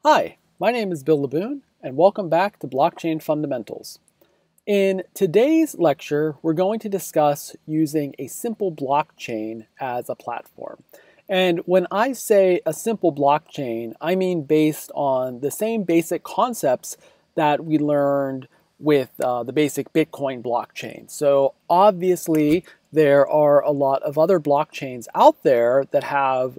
Hi, my name is Bill Laboon, and welcome back to Blockchain Fundamentals. In today's lecture, we're going to discuss using a simple blockchain as a platform. And when I say a simple blockchain, I mean based on the same basic concepts that we learned with the basic Bitcoin blockchain. So obviously, there are a lot of other blockchains out there that have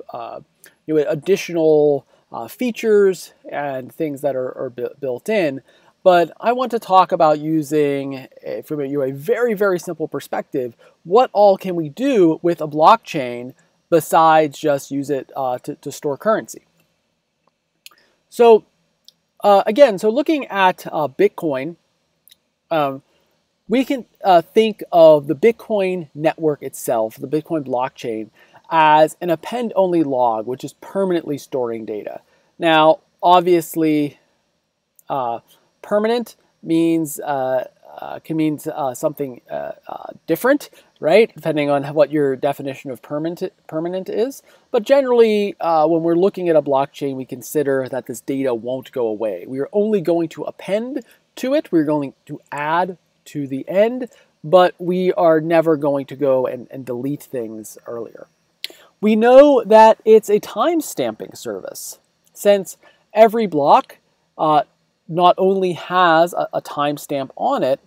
additional features and things that are built in. But I want to talk about using, from a very, very simple perspective, what all can we do with a blockchain besides just use it to store currency. So again, looking at Bitcoin, we can think of the Bitcoin network itself, the Bitcoin blockchain, as an append-only log, which is permanently storing data. Now, obviously, permanent means can mean something different, right? Depending on what your definition of permanent is. But generally, when we're looking at a blockchain, we consider that this data won't go away. We are only going to append to it. We're going to add to the end, but we are never going to go and delete things earlier. We know that it's a time stamping service, since every block not only has a timestamp on it,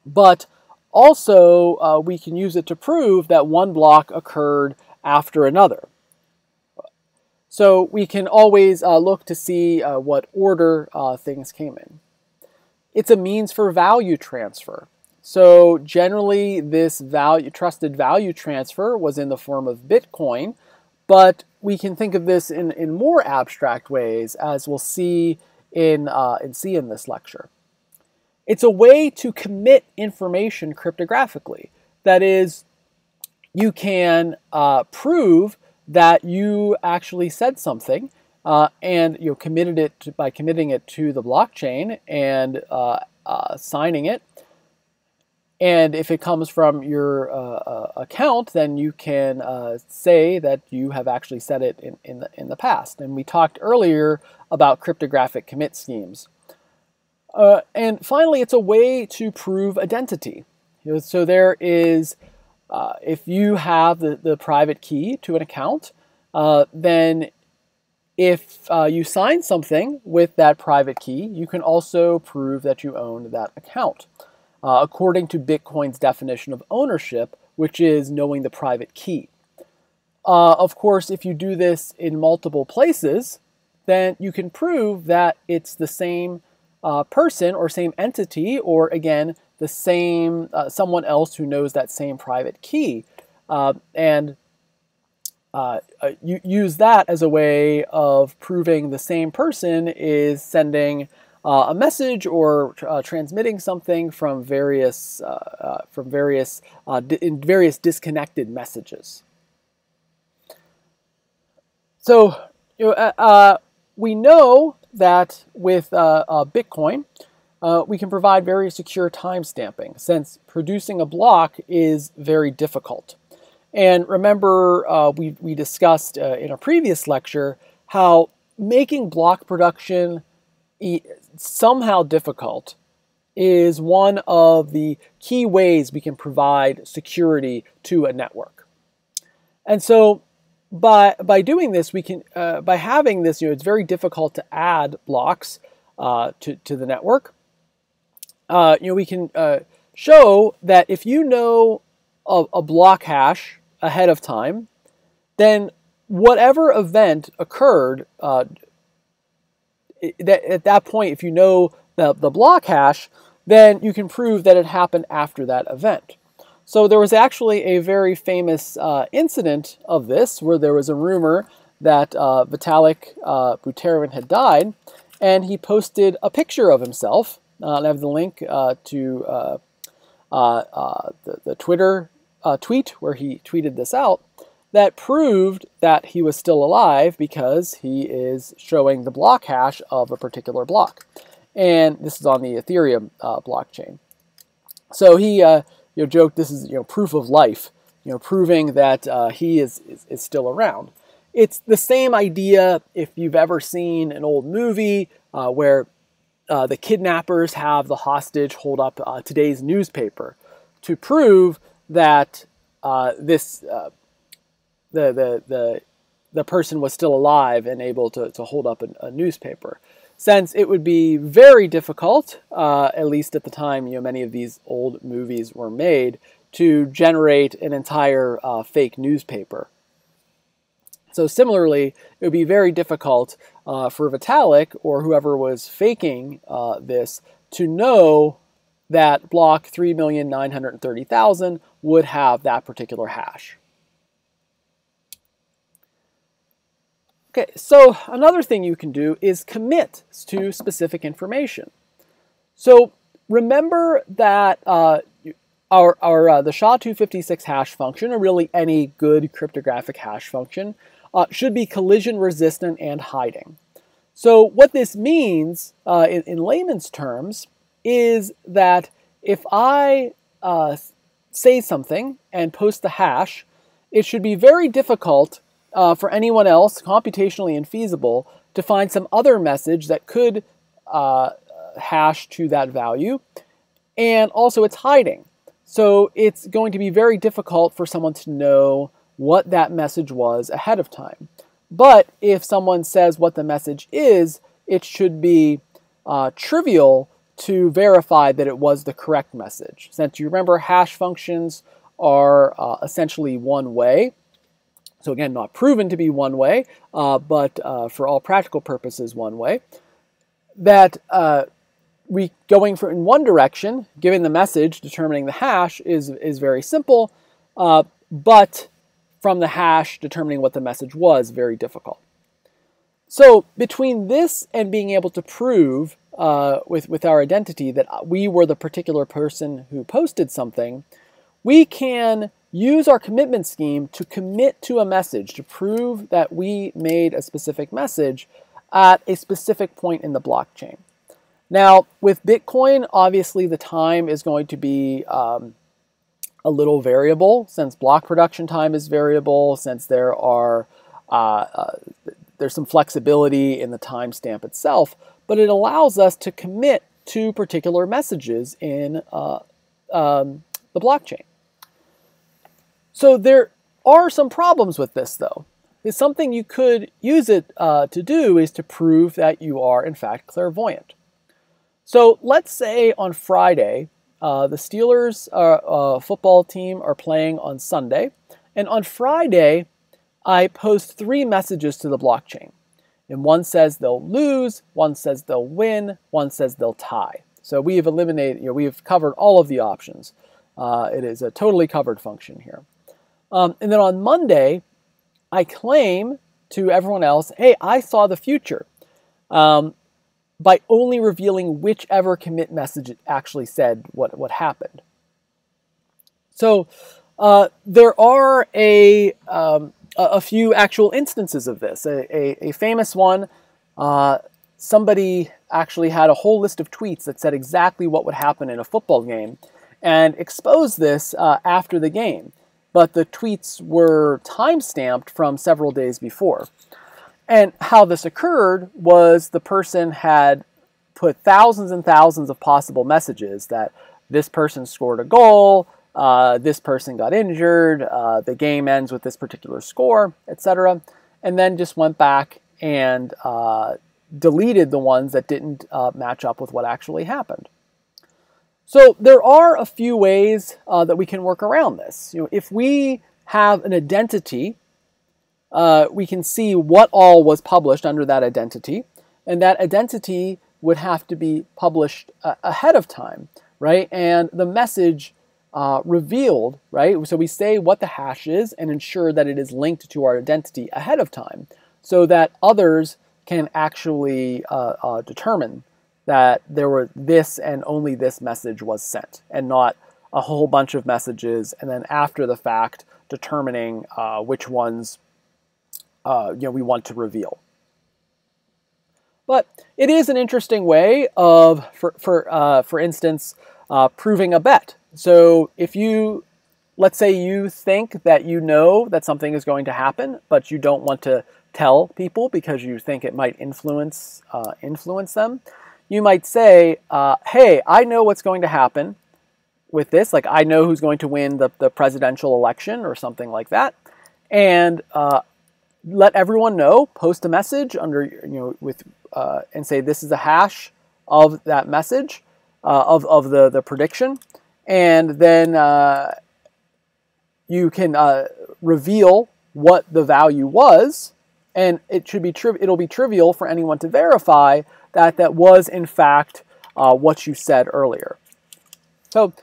but also we can use it to prove that one block occurred after another. So we can always look to see what order things came in. It's a means for value transfer. So generally, this trusted value transfer was in the form of Bitcoin, but we can think of this in more abstract ways, as we'll see in this lecture. It's a way to commit information cryptographically. That is, you can prove that you actually said something, and you committed it by committing it to the blockchain and signing it. And if it comes from your account, then you can say that you have actually said it in the past. And we talked earlier about cryptographic commit schemes. And finally, it's a way to prove identity. So there is, if you have the private key to an account, then if you sign something with that private key, you can also prove that you own that account. According to Bitcoin's definition of ownership, which is knowing the private key. Of course, if you do this in multiple places, then you can prove that it's the same person or same entity, or again, the same someone else who knows that same private key. And you use that as a way of proving the same person is sending a message or transmitting something from various disconnected messages. So we know that with Bitcoin, we can provide very secure timestamping, since producing a block is very difficult. And remember, we discussed in a previous lecture how making block production somehow difficult is one of the key ways we can provide security to a network. And so by doing this, we can by having this, it's very difficult to add blocks to the network. We can show that if you know a block hash ahead of time, then whatever event occurred at that point, if you know the block hash, then you can prove that it happened after that event. So there was actually a very famous incident of this, where there was a rumor that Vitalik Buterin had died, and he posted a picture of himself. I have the link to the Twitter tweet where he tweeted this out, that proved that he was still alive because he is showing the block hash of a particular block. And this is on the Ethereum blockchain. So he joked this is proof of life, proving that he is still around. it's the same idea if you've ever seen an old movie where the kidnappers have the hostage hold up today's newspaper to prove that the person was still alive and able to hold up a newspaper. Since it would be very difficult, at least at the time many of these old movies were made, to generate an entire fake newspaper. So similarly, it would be very difficult for Vitalik or whoever was faking this to know that block 3,930,000 would have that particular hash. Okay, so another thing you can do is commit to specific information. So remember that the SHA-256 hash function, or really any good cryptographic hash function, should be collision resistant and hiding. So what this means in layman's terms is that if I say something and post the hash, it should be very difficult for anyone else, computationally infeasible, to find some other message that could hash to that value. And also it's hiding. So it's going to be very difficult for someone to know what that message was ahead of time. But if someone says what the message is, it should be trivial to verify that it was the correct message. Since you remember, hash functions are essentially one way. So again, not proven to be one way, but for all practical purposes, one way. That we going in one direction, giving the message, determining the hash is very simple, but from the hash, determining what the message was, very difficult. So between this and being able to prove with our identity that we were the particular person who posted something, we can use our commitment scheme to commit to a message to prove that we made a specific message at a specific point in the blockchain. Now, with Bitcoin, obviously the time is going to be a little variable, since block production time is variable, since there are there's some flexibility in the timestamp itself, but it allows us to commit to particular messages in the blockchain. So there are some problems with this, though. It's something you could use it to do is to prove that you are, in fact, clairvoyant. So let's say on Friday, the Steelers football team are playing on Sunday, and on Friday, I post 3 messages to the blockchain. And one says they'll lose, one says they'll win, one says they'll tie. So we have eliminated, we've covered all of the options. It is a totally covered function here. And then on Monday, I claim to everyone else, hey, I saw the future, by only revealing whichever commit message actually said what happened. So there are a few actual instances of this. A famous one, somebody actually had a whole list of tweets that said exactly what would happen in a football game and exposed this after the game. But the tweets were time-stamped from several days before. And how this occurred was the person had put thousands and thousands of possible messages that this person scored a goal, this person got injured, the game ends with this particular score, etc. And then just went back and deleted the ones that didn't match up with what actually happened. So there are a few ways that we can work around this. If we have an identity, we can see what all was published under that identity, and that identity would have to be published ahead of time, right? And the message revealed, right? So we say what the hash is and ensure that it is linked to our identity ahead of time so that others can actually determine that there were this and only this message was sent, and not a whole bunch of messages, and then after the fact determining which ones we want to reveal. But it is an interesting way of, for instance, proving a bet. So if you let's say you think that you know that something is going to happen, but you don't want to tell people because you think it might influence them. You might say, hey, I know what's going to happen with this. Like, I know who's going to win the presidential election or something like that. And let everyone know, post a message under, and say this is a hash of that message, of the prediction. And then you can reveal what the value was, and it'll be trivial for anyone to verify that that was in fact what you said earlier. So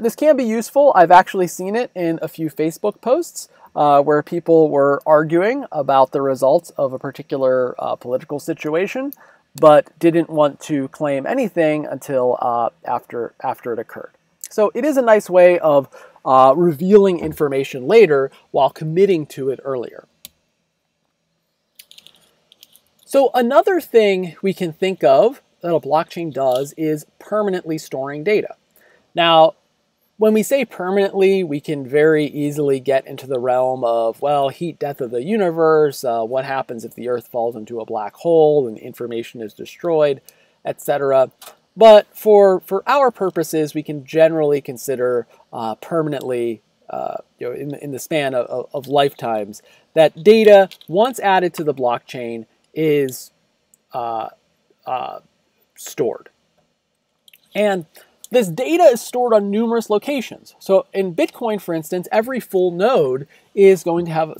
this can be useful. I've actually seen it in a few Facebook posts where people were arguing about the results of a particular political situation, but didn't want to claim anything until after it occurred. So it is a nice way of revealing information later while committing to it earlier. So another thing we can think of that a blockchain does is permanently storing data. Now, when we say permanently, we can very easily get into the realm of, well, heat death of the universe, what happens if the Earth falls into a black hole and information is destroyed, etc. But for our purposes, we can generally consider permanently, in the span of lifetimes, that data, once added to the blockchain, is stored. And this data is stored on numerous locations. So in Bitcoin, for instance, every full node is going to have,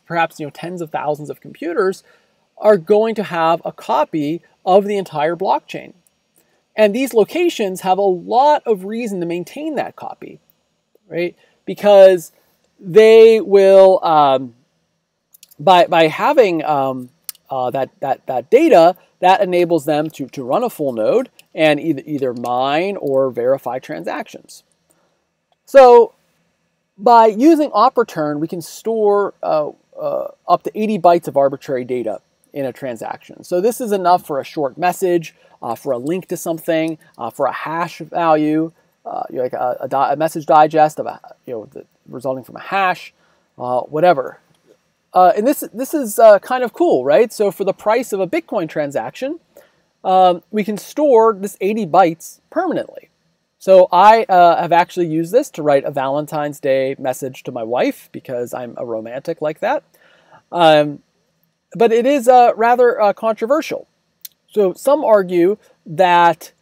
perhaps tens of thousands of computers are going to have a copy of the entire blockchain. And these locations have a lot of reason to maintain that copy, right? Because they will, by having that data, that enables them to run a full node and either mine or verify transactions. So by using OpReturn, we can store up to 80 bytes of arbitrary data in a transaction. So this is enough for a short message, for a link to something, for a hash value, like a message digest of resulting from a hash, whatever. And this is kind of cool, right? So for the price of a Bitcoin transaction, we can store this 80 bytes permanently. So I have actually used this to write a Valentine's Day message to my wife because I'm a romantic like that. But it is rather controversial. So some argue that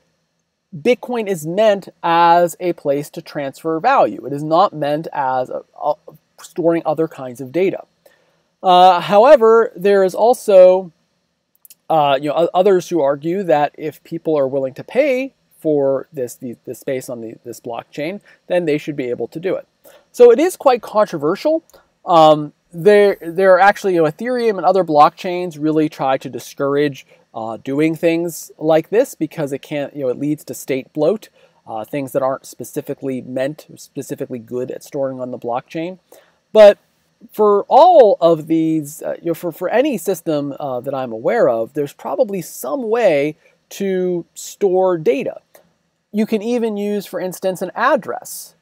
Bitcoin is meant as a place to transfer value. It is not meant as storing other kinds of data. However, there is also others who argue that if people are willing to pay for this space on this blockchain, then they should be able to do it. So it is quite controversial. There are actually, Ethereum and other blockchains really try to discourage doing things like this because it leads to state bloat, things that aren't specifically good at storing on the blockchain. But for all of these, for any system that I'm aware of, there's probably some way to store data. You can even use, for instance, an address.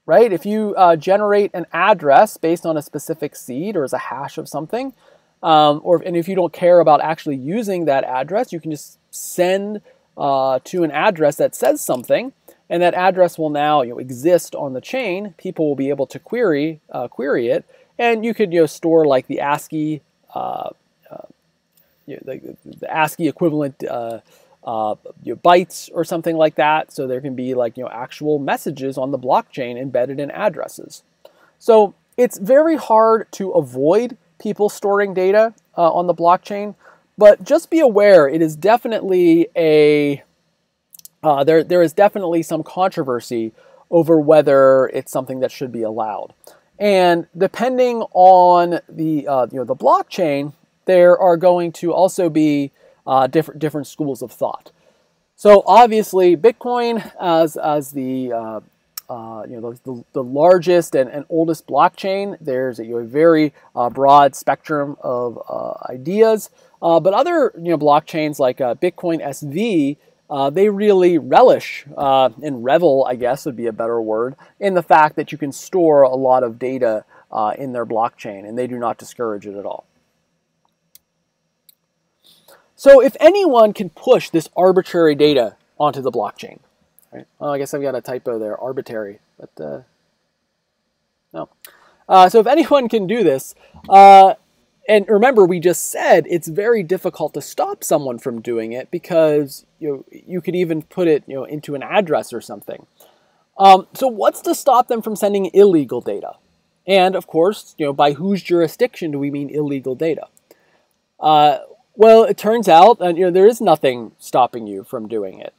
Right? If you generate an address based on a specific seed or as a hash of something, and if you don't care about actually using that address, you can just send to an address that says something, and that address will now exist on the chain. People will be able to query it, and you could store like the ASCII the ASCII equivalent bytes or something like that, so there can be like actual messages on the blockchain embedded in addresses. So it's very hard to avoid people storing data on the blockchain, but just be aware it is definitely there is definitely some controversy over whether it's something that should be allowed. And depending on the the blockchain, there are going to also be different schools of thought. So obviously, Bitcoin as the the largest and oldest blockchain, there's a very broad spectrum of ideas. But other blockchains like Bitcoin SV they really relish and revel, I guess would be a better word, in the fact that you can store a lot of data in their blockchain, and they do not discourage it at all. So if anyone can push this arbitrary data onto the blockchain, right? Well, I guess I've got a typo there, arbitrary, but no. So if anyone can do this, and remember, we just said it's very difficult to stop someone from doing it because you could even put it into an address or something. So what's to stop them from sending illegal data? And of course, by whose jurisdiction do we mean illegal data? Well, it turns out there is nothing stopping you from doing it.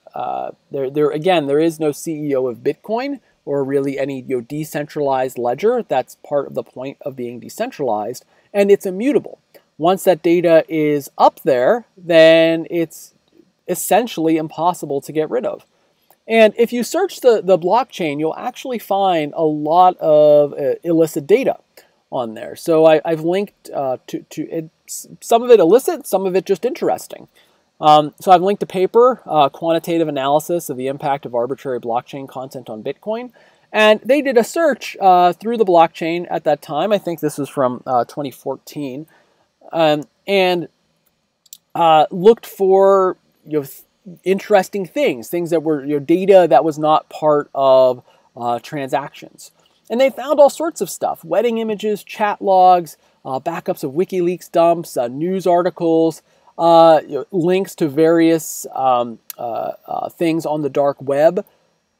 There is no CEO of Bitcoin or really any decentralized ledger. That's part of the point of being decentralized. And it's immutable. Once that data is up there, then it's essentially impossible to get rid of. And if you search the blockchain, you'll actually find a lot of illicit data on there. So I've linked to it, some of it illicit, some of it just interesting. So I've linked a paper, Quantitative Analysis of the Impact of Arbitrary Blockchain Content on Bitcoin. And they did a search through the blockchain at that time. I think this was from 2014, and looked for interesting things that were data that was not part of transactions. And they found all sorts of stuff: wedding images, chat logs, backups of WikiLeaks dumps, news articles, links to various things on the dark web.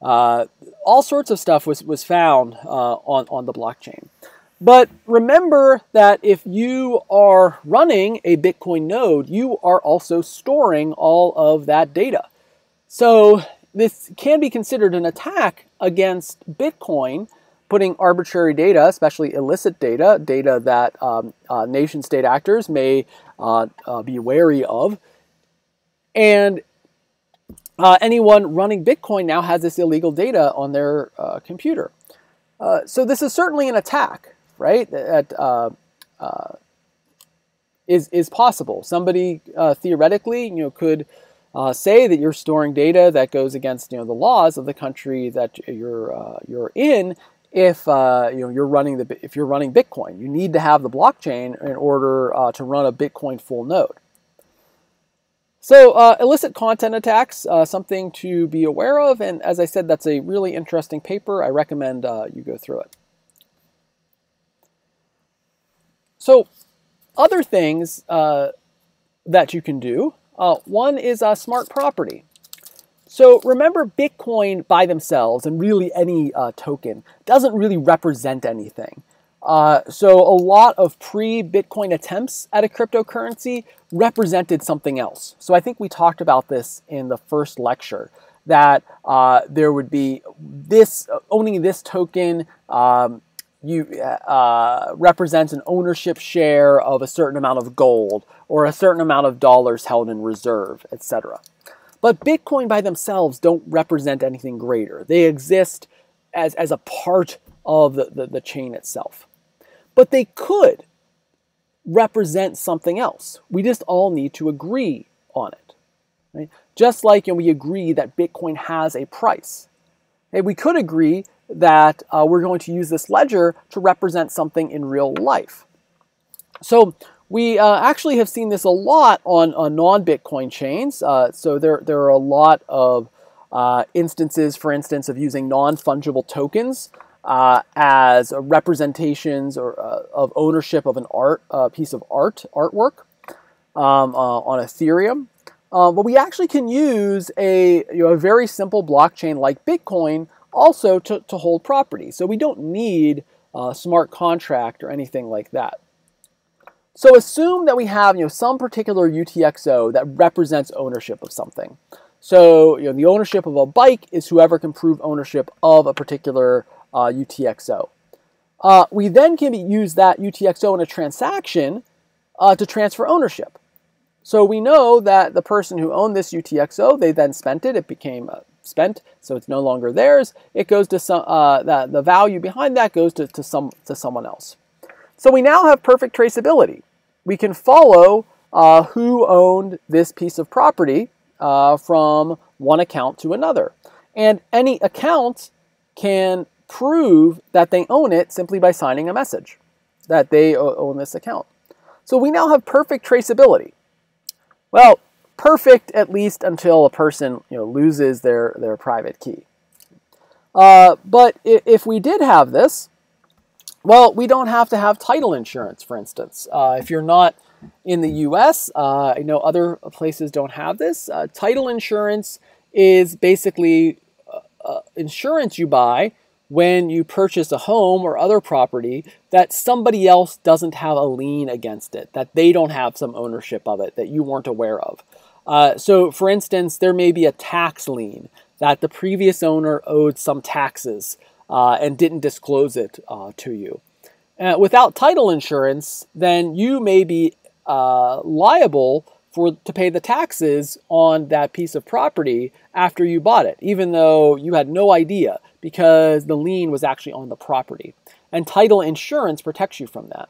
All sorts of stuff was found on the blockchain. But remember that if you are running a Bitcoin node, you are also storing all of that data. So this can be considered an attack against Bitcoin, putting arbitrary data, especially illicit data that nation-state actors may be wary of. And anyone running Bitcoin now has this illegal data on their computer. So this is certainly an attack, right? That is possible. Somebody theoretically, could say that you're storing data that goes against, the laws of the country that you're in. If you're running Bitcoin, you need to have the blockchain in order to run a Bitcoin full node. So illicit content attacks, something to be aware of, and as I said, that's a really interesting paper. I recommend you go through it. So other things that you can do, one is smart property. So remember, Bitcoin by themselves, and really any token, doesn't really represent anything. So a lot of pre-Bitcoin attempts at a cryptocurrency represented something else. So I think we talked about this in the first lecture, that there would be this, owning this token represents an ownership share of a certain amount of gold or a certain amount of dollars held in reserve, etc. But Bitcoin by themselves don't represent anything greater. They exist as a part of the chain itself. But they could represent something else. We just all need to agree on it. Right? Just like we agree that Bitcoin has a price. Okay, we could agree that we're going to use this ledger to represent something in real life. So we actually have seen this a lot on non-Bitcoin chains. So there are a lot of instances, for instance, of using non-fungible tokens as representations of ownership of a piece of artwork on Ethereum. But we actually can use a very simple blockchain like Bitcoin also to hold property. So we don't need a smart contract or anything like that. So assume that we have some particular UTXO that represents ownership of something. So the ownership of a bike is whoever can prove ownership of a particular UTXO. We then can use that UTXO in a transaction to transfer ownership. So we know that the person who owned this UTXO, they then spent it. It became spent, so it's no longer theirs. It goes to some the value behind that goes to someone else. So we now have perfect traceability. We can follow who owned this piece of property from one account to another. And any account can prove that they own it simply by signing a message that they own this account. So we now have perfect traceability. Well, perfect at least until a person loses their private key. But if we did have this, well, we don't have to have title insurance, for instance. If you're not in the US, I know other places don't have this. Title insurance is basically insurance you buy when you purchase a home or other property that somebody else doesn't have a lien against it, that they don't have some ownership of it that you weren't aware of. So, for instance, there may be a tax lien that the previous owner owed some taxes and didn't disclose it to you. Without title insurance, then you may be liable to pay the taxes on that piece of property after you bought it, even though you had no idea because the lien was actually on the property. And title insurance protects you from that.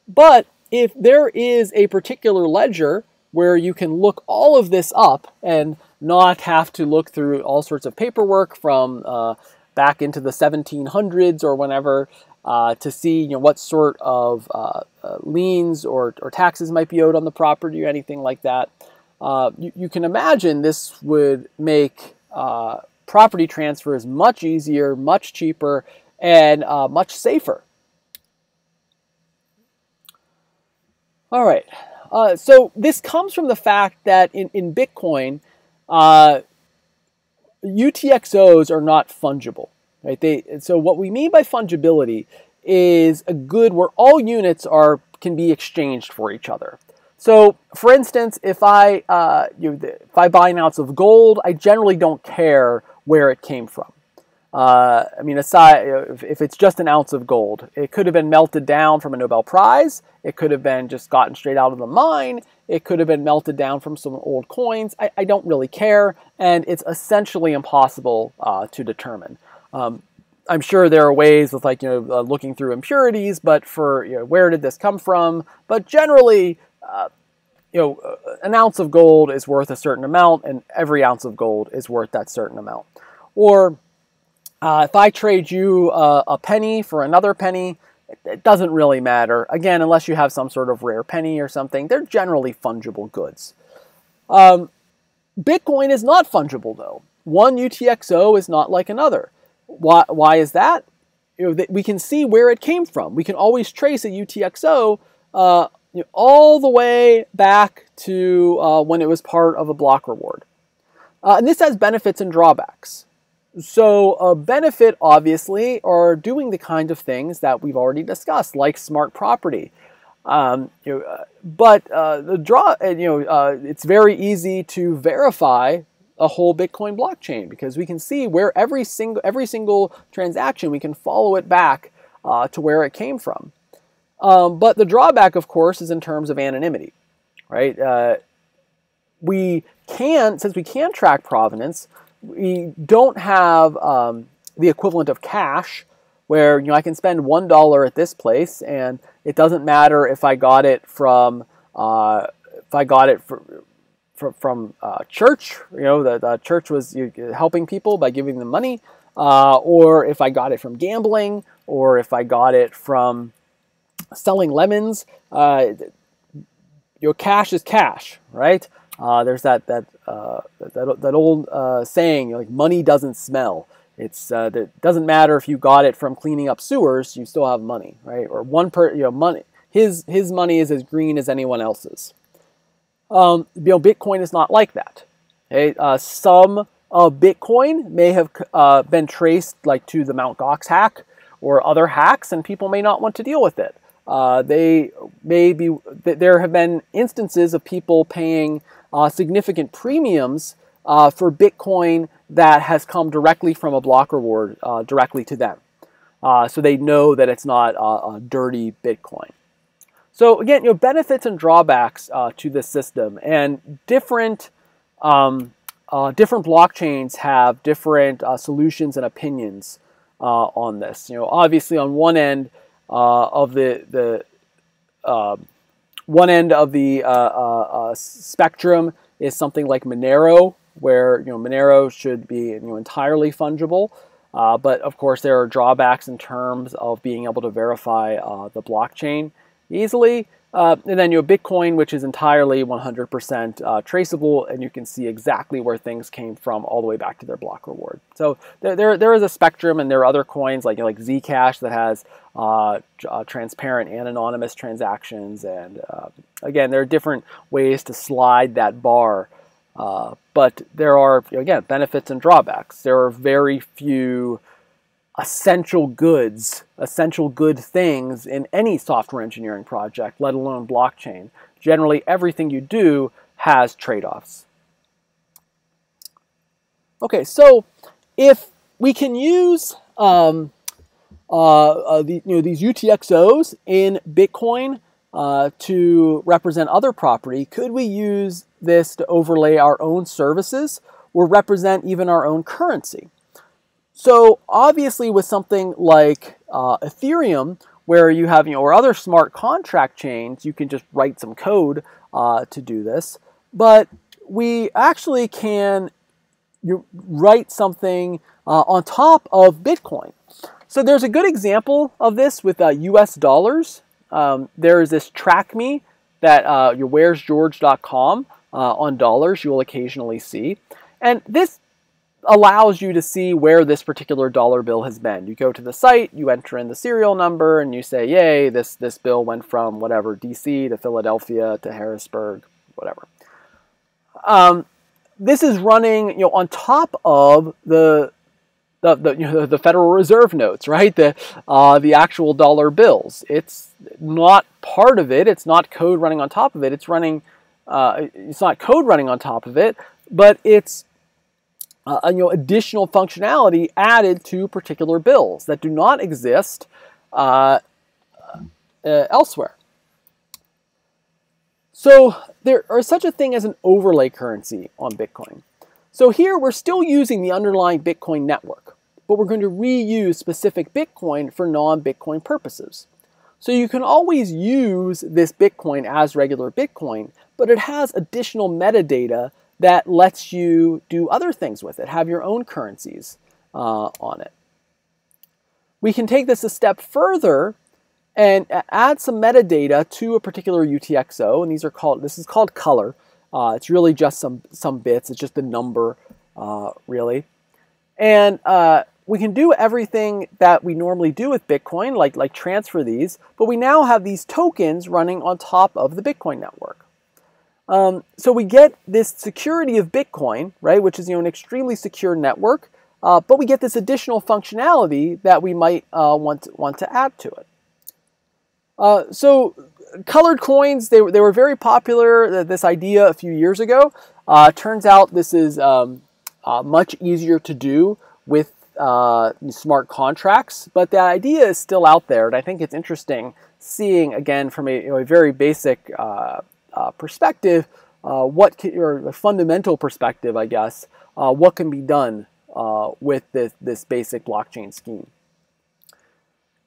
But if there is a particular ledger where you can look all of this up and not have to look through all sorts of paperwork from back into the 1700s or whenever to see what sort of liens or taxes might be owed on the property or anything like that, you can imagine this would make property transfers much easier, much cheaper, and much safer. All right. So this comes from the fact that in Bitcoin, UTXOs are not fungible. Right? So what we mean by fungibility is a good where all units can be exchanged for each other. So, for instance, if I buy an ounce of gold, I generally don't care where it came from. I mean, aside if it's just an ounce of gold, it could have been melted down from a Nobel Prize. It could have been just gotten straight out of the mine. It could have been melted down from some old coins. I don't really care, and it's essentially impossible to determine. I'm sure there are ways with looking through impurities, but for where did this come from? But generally, an ounce of gold is worth a certain amount, and every ounce of gold is worth that certain amount. Or if I trade you a penny for another penny, it doesn't really matter. Again, unless you have some sort of rare penny or something, they're generally fungible goods. Bitcoin is not fungible, though. One UTXO is not like another. Why is that? We can see where it came from. We can always trace a UTXO all the way back to when it was part of a block reward. And this has benefits and drawbacks. So a benefit, obviously, are doing the kind of things that we've already discussed, like smart property. But it's very easy to verify a whole Bitcoin blockchain because we can see where every single transaction, we can follow it back to where it came from. But the drawback, of course, is in terms of anonymity, right? Since we can track provenance, we don't have the equivalent of cash where I can spend $1 at this place and it doesn't matter if I got it from church, the church was helping people by giving them money, or if I got it from gambling, or if I got it from selling lemons. Cash is cash, right? There's that old saying, like, money doesn't smell. It doesn't matter if you got it from cleaning up sewers, you still have money, right? Or money. His money is as green as anyone else's. Bitcoin is not like that. Okay? Some of Bitcoin may have been traced to the Mt. Gox hack or other hacks, and people may not want to deal with it. There have been instances of people paying significant premiums for Bitcoin that has come directly from a block reward directly to them. So they know that it's not a dirty Bitcoin. So again, benefits and drawbacks to this system, and different blockchains have different solutions and opinions on this. Obviously, on one end of the spectrum, is something like Monero, where Monero should be entirely fungible. But of course, there are drawbacks in terms of being able to verify the blockchain easily. And then Bitcoin, which is entirely 100% traceable, and you can see exactly where things came from all the way back to their block reward. So there is a spectrum, and there are other coins like Zcash that has transparent and anonymous transactions. And again, there are different ways to slide that bar. But there are, again, benefits and drawbacks. There are very few essential good things in any software engineering project, let alone blockchain. Generally, everything you do has trade-offs. Okay, so if we can use these UTXOs in Bitcoin to represent other property, could we use this to overlay our own services or represent even our own currency? So obviously with something like Ethereum, where you have, or other smart contract chains, you can just write some code to do this. But we actually can write something on top of Bitcoin. So there's a good example of this with US dollars. There is this track me that where'sgeorge.com on dollars you will occasionally see. And this allows you to see where this particular dollar bill has been. You go to the site, you enter in the serial number, and you say, yay, this bill went from whatever, DC to Philadelphia to Harrisburg, whatever. This is running on top of the Federal Reserve notes, right? The actual dollar bills. It's not part of it. It's not code running on top of it. It's running. It's not code running on top of it, but it's additional functionality added to particular bills that do not exist elsewhere. So there is such a thing as an overlay currency on Bitcoin. So here we're still using the underlying Bitcoin network, but we're going to reuse specific Bitcoin for non-Bitcoin purposes. So you can always use this Bitcoin as regular Bitcoin, but it has additional metadata that lets you do other things with it, have your own currencies on it. We can take this a step further and add some metadata to a particular UTXO, and this is called color. It's really just some bits. It's just a number, really. And we can do everything that we normally do with Bitcoin, like transfer these, but we now have these tokens running on top of the Bitcoin network. So we get this security of Bitcoin, right, which is an extremely secure network, but we get this additional functionality that we might want to add to it. So colored coins, they were very popular, this idea a few years ago. Turns out this is much easier to do with smart contracts, but the idea is still out there, and I think it's interesting seeing, again, from a very basic perspective, or a fundamental perspective, I guess, what can be done with this basic blockchain scheme.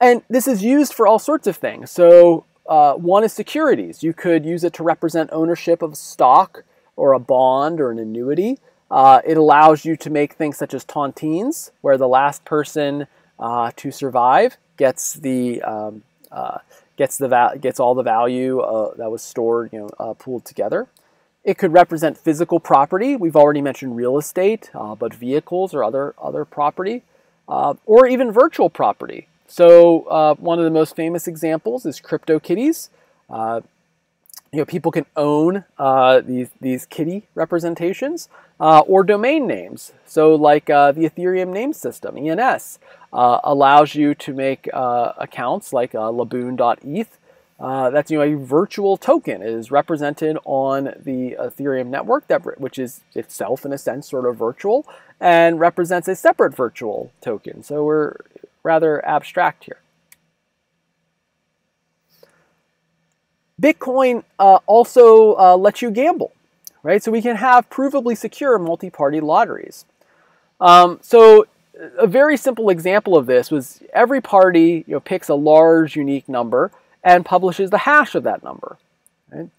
And this is used for all sorts of things. So one is securities. You could use it to represent ownership of stock or a bond or an annuity. It allows you to make things such as tontines, where the last person to survive gets all the value that was stored, pooled together. It could represent physical property. We've already mentioned real estate, but vehicles or other property, or even virtual property. So one of the most famous examples is CryptoKitties. People can own these kitty representations or domain names. So like the Ethereum name system, ENS, allows you to make accounts like laboon.eth. That's a virtual token. It is represented on the Ethereum network, which is itself in a sense sort of virtual, and represents a separate virtual token. So we're rather abstract here. Bitcoin also lets you gamble, right? So we can have provably secure multi-party lotteries. So a very simple example of this was every party picks a large unique number and publishes the hash of that number. Right?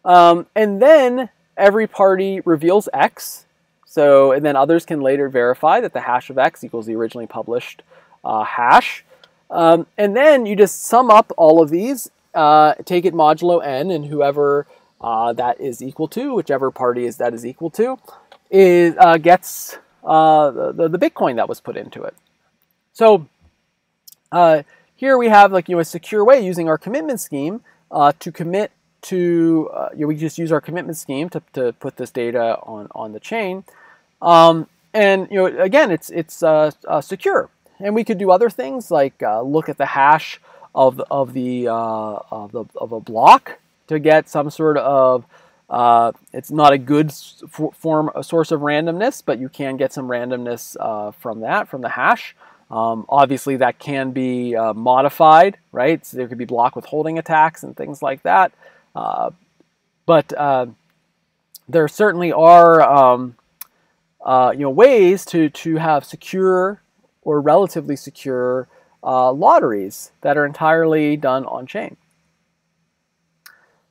And then every party reveals X. So, and then others can later verify that the hash of X equals the originally published hash. And then you just sum up all of these, take it modulo n, and whoever that is equal to, whichever party is that is equal to, gets the Bitcoin that was put into it. So here we have a secure way using our commitment scheme to commit to, we just use our commitment scheme to put this data on the chain. And again, it's secure. And we could do other things like look at the hash of a block to get some sort of it's not a good source of randomness, but you can get some randomness from the hash. Obviously, that can be modified, right? So there could be block withholding attacks and things like that. But there certainly are ways to have secure or relatively secure lotteries that are entirely done on chain.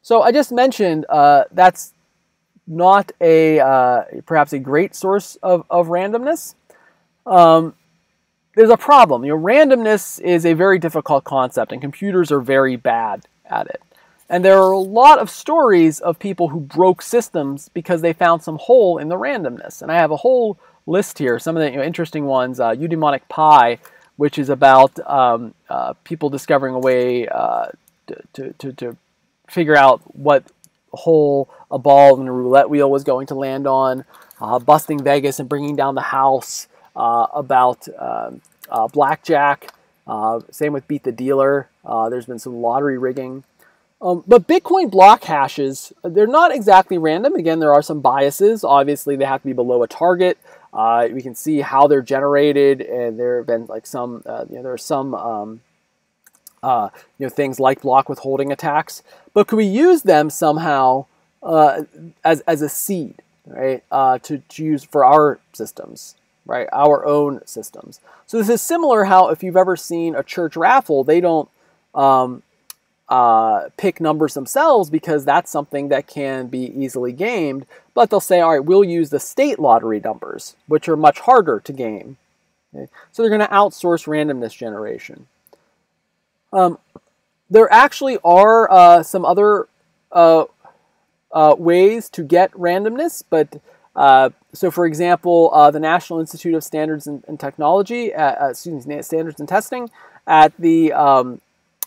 So I just mentioned that's not perhaps a great source of randomness. There's a problem. Randomness is a very difficult concept, and computers are very bad at it. And there are a lot of stories of people who broke systems because they found some hole in the randomness. And I have a whole list here. Some of the interesting ones, eudaimonic pi, which is about people discovering a way to figure out what hole a ball in a roulette wheel was going to land on, busting Vegas and bringing down the house, about blackjack, same with beat the dealer. There's been some lottery rigging. But Bitcoin block hashes, they're not exactly random. Again, there are some biases. Obviously, they have to be below a target. We can see how they're generated, and there have been some, there are some things like block withholding attacks. But could we use them somehow as a seed, right? To use for our systems, right? Our own systems. So this is similar how if you've ever seen a church raffle, they don't pick numbers themselves because that's something that can be easily gamed. But they'll say, all right, we'll use the state lottery numbers, which are much harder to game. Okay? So they're going to outsource randomness generation. There actually are some other ways to get randomness, but so for example, the National Institute of Standards and Technology, Standards and Testing at the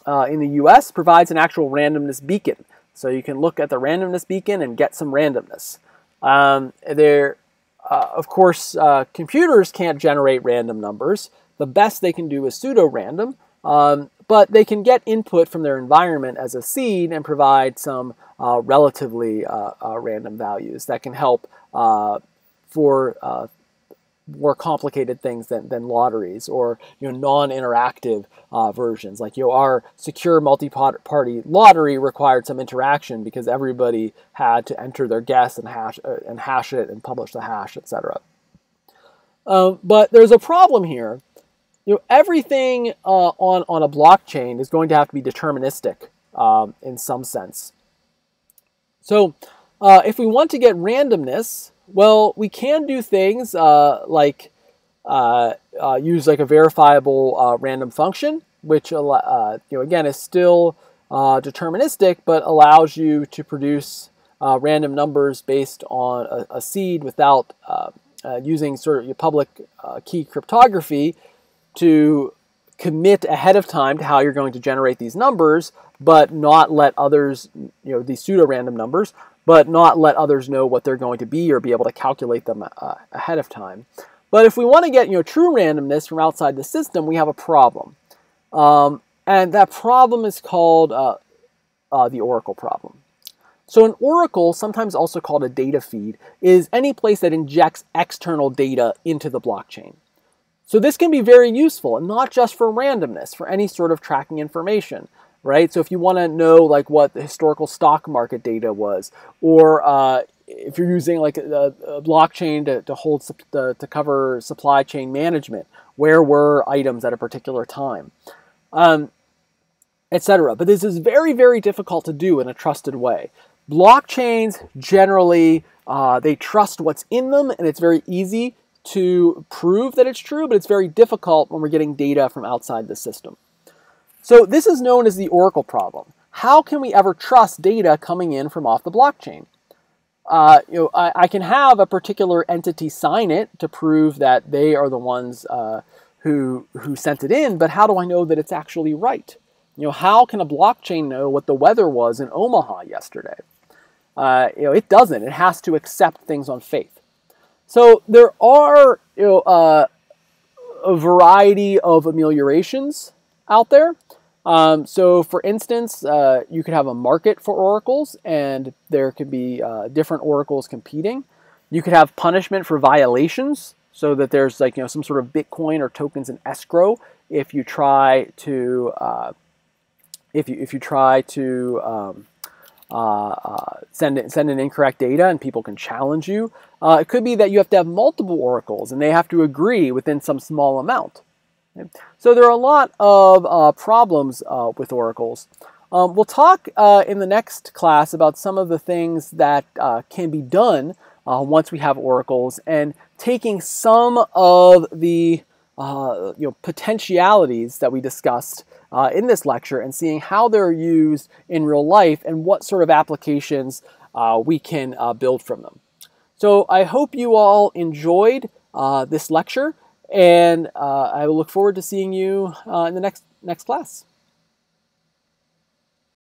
in the US provides an actual randomness beacon. So you can look at the randomness beacon and get some randomness. Of course, computers can't generate random numbers. The best they can do is pseudo-random, but they can get input from their environment as a seed and provide some relatively random values that can help for more complicated things than lotteries or non-interactive versions. Like our secure multi-party lottery required some interaction because everybody had to enter their guess and hash it and publish the hash, etc. But there's a problem here. Everything on a blockchain is going to have to be deterministic in some sense. So if we want to get randomness, well, we can do things like use like a verifiable random function, which again is still deterministic, but allows you to produce random numbers based on a seed without using sort of your public key cryptography to commit ahead of time to how you're going to generate these numbers, but not let others, these pseudo-random numbers, but not let others know what they're going to be or be able to calculate them ahead of time. But if we want to get true randomness from outside the system, we have a problem. And that problem is called the oracle problem. So an oracle, sometimes also called a data feed, is any place that injects external data into the blockchain. So this can be very useful, and not just for randomness, for any sort of tracking information, right? So if you want to know like what the historical stock market data was, or if you're using like a blockchain to hold to cover supply chain management, where were items at a particular time, etc. But this is very, very difficult to do in a trusted way. Blockchains generally They trust what's in them, and it's very easy to prove that it's true, but it's very difficult when we're getting data from outside the system. So this is known as the Oracle problem. How can we ever trust data coming in from off the blockchain? I can have a particular entity sign it to prove that they are the ones who sent it in, but how do I know that it's actually right? How can a blockchain know what the weather was in Omaha yesterday? It doesn't. It has to accept things on faith. So there are a variety of ameliorations out there. So for instance, you could have a market for oracles, and there could be different oracles competing. You could have punishment for violations, so that there's some sort of Bitcoin or tokens in escrow if you try to send in incorrect data, and people can challenge you. It could be that you have to have multiple oracles, and they have to agree within some small amount. So there are a lot of problems with oracles. We'll talk in the next class about some of the things that can be done once we have oracles, and taking some of the potentialities that we discussed in this lecture and seeing how they're used in real life and what sort of applications we can build from them. So I hope you all enjoyed this lecture, and I will look forward to seeing you in the next class.